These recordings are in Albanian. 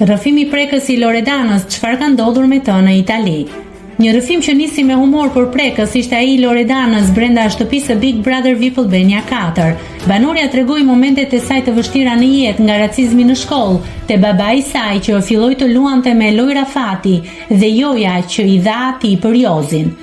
Rrëfimi i prekës i Loredanës, çfarë ka ndodhur me të në Itali? Një rrëfim që nisi me humor për prekës ishte ai i Loredanës brenda shtëpisë së Big Brother VIP Albania 4. Banorja tregoi momentet e saj të vështira në jetë, nga racizmi në shkollë, te babai i saj që filloi të luante me lojë rafati dhe joja që i dha atij për Jozin.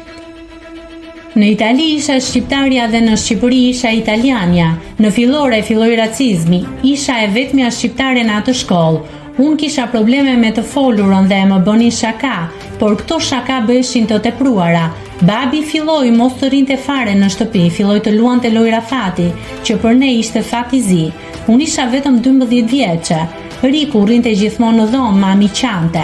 Në Itali isha shqiptarja dhe në Shqipëri isha italianja. Në fillore filloi racizmi, isha e vetmja shqiptare në atë shkollë. Unë kisha probleme me të folurën dhe më bënin shaka, por këto shaka bëheshin të tepruara. Babi filloi mos të rinte fare në shtëpi, filloi të luante lojë rafati, që për ne ishte fat i zi. Unë isha vetëm 12 vjeçe. Riku rinte gjithmonë në dhomë, mami qante.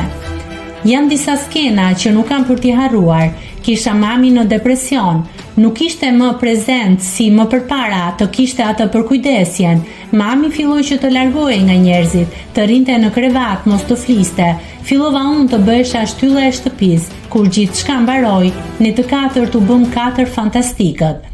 Janë disa skena që nuk kam për t'i harruar. Kisha mami në depresion, nuk ishte më prezent si më përpara, të kishte atë përkujdesjen. Mami filloi që të largohej nga njerëzit, të rinte në krevat, mos të fliste. Fillova unë të bëhesha shtylla e shtëpisë, kur gjithçka mbaroi, në të katërt u bëm 4 fantastikët.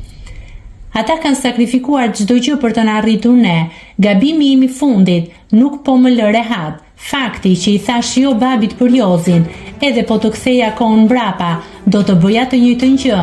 Ata kanë sakrifikuar çdo gjë për të na arritur ne. Gabimi im i fundit nuk po më lë rehat. Fakti që i thash jo babit për Jozin, edhe po të ktheja kohën mbrapa, do të bëja të njëjtën gjë.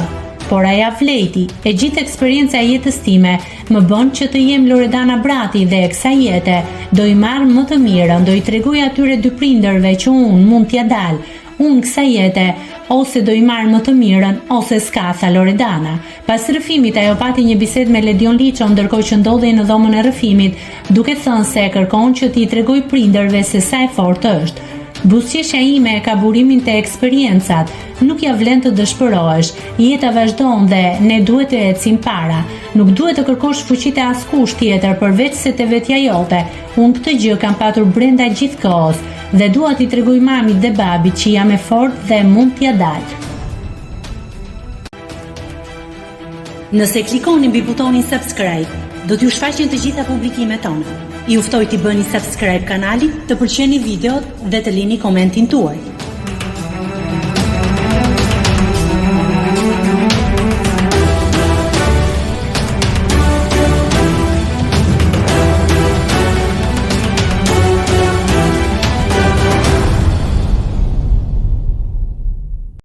Por aja vleti, e gjithë eksperienca e jetës time më bën që të jem Loredana Brati dhe e kësaj jete do i marr më të mirën, do i tregoj atyre dy prindërve që unë mund t'ja dal. Unë kësaj jete ose do i marr më të mirën ose s'ka, tha Loredana. Pas rrëfimit ajo pati një bisedë me Ledion Liço ndërkohë që ndodhej në dhomën e rrëfimit, duke thënë se kërkon që t'i tregoj prindërve se sa e fortë është. Buzëqeshja ime e ka burimin te eksperiencat, nuk ja vlen të dëshpërohesh, jeta vazhdon dhe ne duhet të ecim para. Nuk duhet të kërkosh fuqi te askush tjetër përveç se te vetja jote. Unë këtë gjë kam patur brenda gjithkohës dhe dua t'i tregoj mamit dhe babit që jam e fortë dhe mund t'ja dal. Nëse klikoni mbi butonin subscribe, do t'ju shfaqen të gjitha publikimet tona. Ju ftoj t'i bëni subscribe kanalit, të pëlqeni videot dhe të lini komentin tuaj.